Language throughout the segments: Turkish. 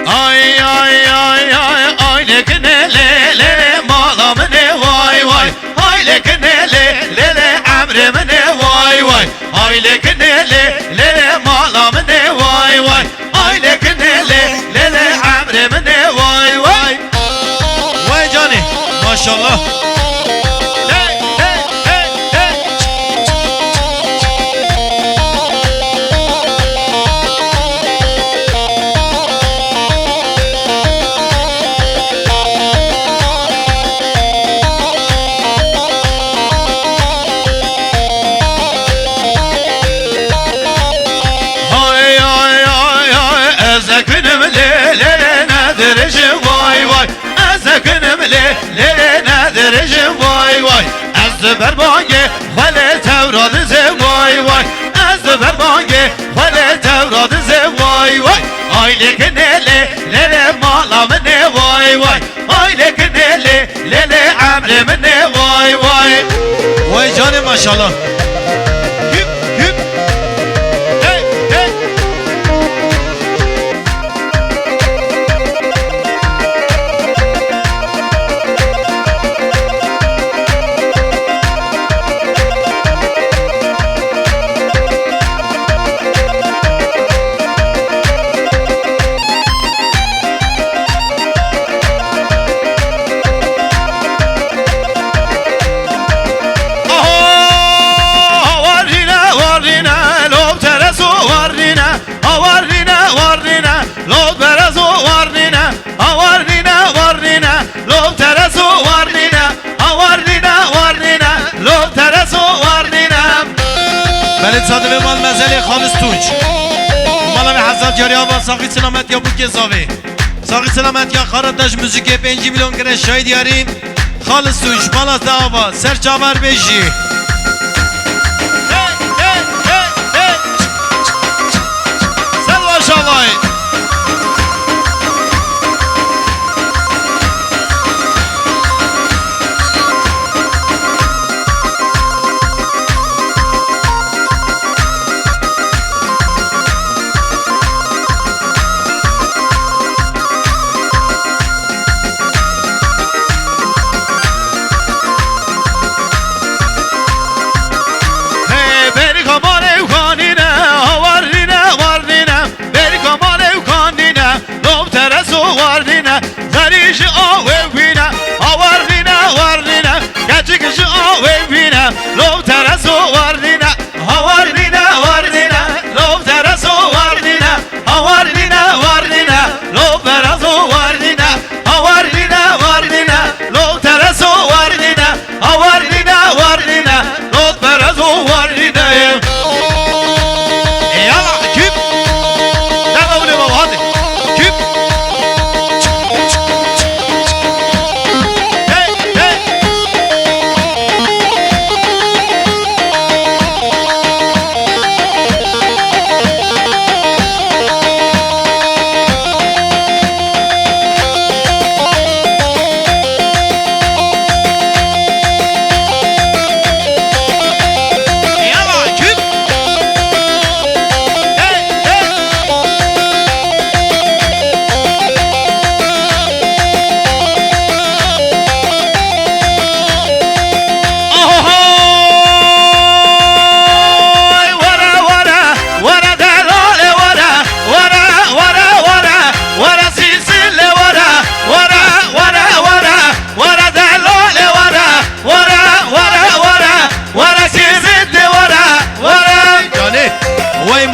Ay ay ay ay ay lekne le le malamne vay vay. Ay lekne le le le emrimne vay vay. Ay lekne le le le malamne vay vay. Ay lekne le le le emrimne vay vay. Vay cani maşallah. بربانگه خاله توراد زوای وای از بربانگه خاله توراد زوای وای آیله کنله لله مالا منه وای وای آیله کنله لله عمر منه وای وای وای جان ماشاءالله صادق مال مزل خالص توج مالا به حضرت جاری آباد ساقی سلامت یا بود گزاوه ساقی سلامت یا خاردش موزیک 5 میلیون گره شاید یاریم خالص توج مالا ده آباد سر چاور بیشی سلوى شاوای لو ترسو وردنا هواردنا وردنا لو ترسو وردنا هواردنا وردنا لو ترسو وردنا هواردنا وردنا لو ترسو وردنا هواردنا وردنا لو ترسو وردنا يلا كيف ده قولي بابا هادي كيف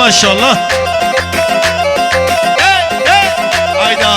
ما شاء الله هيدا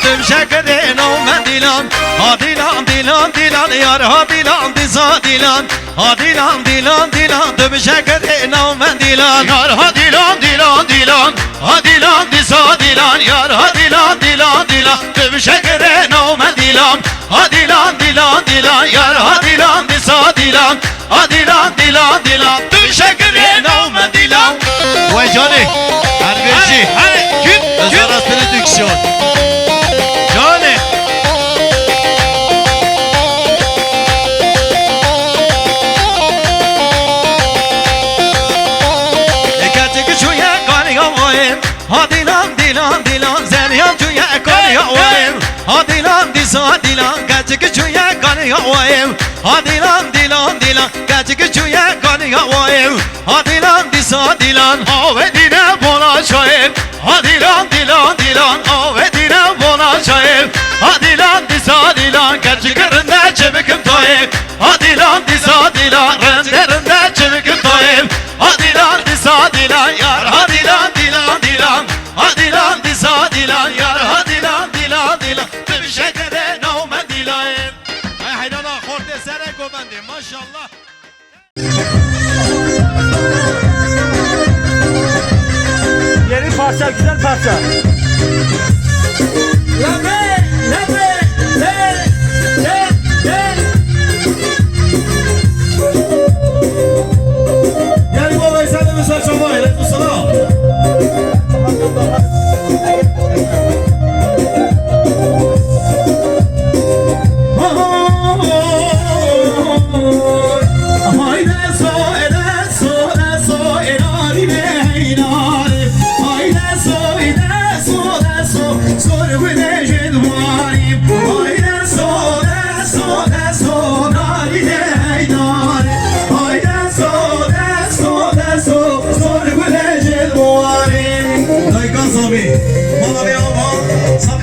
tüm şekeri navme dilan. Dilan dilan dilan yar dilan diza dilan. Dilan dilan dilan tüm şekeri navme dilan. Yar dilan dilan dilan. Dilan diza dilan yar dilan dilan dilan tüm şekeri navme dilan. Dilan dilan dilan yar dilan diza dilan. Dilan dilan dilan tüm şekeri navme dilan. Vay canı Erverci Özarat Prodüksiyon Canı Gerçek çuya kanıya vayım. Dilan dilan dilan Zeryan çuya kanıya vayım. Dilan disa dilan Gerçek çuya kanıya vayım. Dilan dilan dilan Gerçek çuya kanıya vayım. Dilan disa dilan Ave dine bona çayım. Dilan dilan dilan Ave dine bona çayım. Dilan disa dilan Gerçek rende çevikim toyim. Dilan disa dilan Renderinde çevikim toyim. Dilan disa dilan yar dilan dilan dilan. Dilan disa dilan yar dilan dilan dilan tüm şekere navme dilayım. Ay hayrana korte sere gobendi maşallah. Yeni parça, güzel parça. Lame, lame, le, le, le. Yani bu olayı sen de mesela çalmayı, let's sana.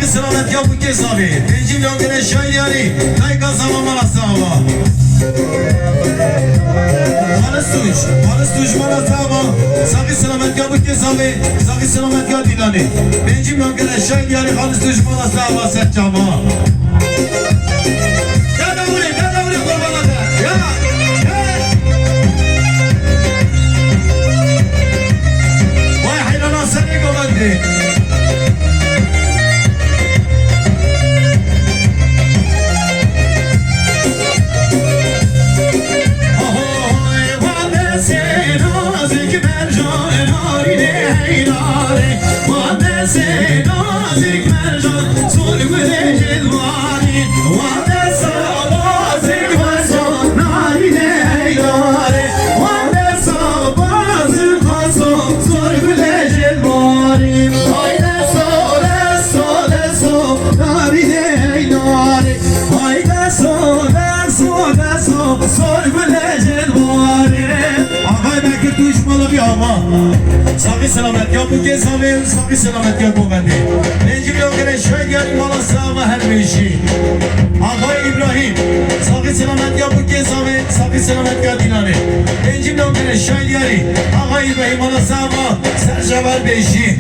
Selamet ya bu kez abi. Bencim yangına şahin yani. Kayka zaman asaba. Paris tuş bana saba. Sakı selamet ya bu kez abi. Sakı selamet ya dilani. Bencim yangına şahin yani. Paris tuş bana saba serçama. Gel de buraya kurbanlar da. Ya. Vay hayrana seni golendi. Sakı selamet ya bu kez abi, sakı selamet ya bu bende. Bencim yok gene şöyle gelin bana sağma her bir işi. Ağabey İbrahim, sakı selamet ya bu kez abi, sakı selamet ya dinari. Bencim yok gene şöyle gelin. Ağabey İbrahim bana sağma, serşaver beşi.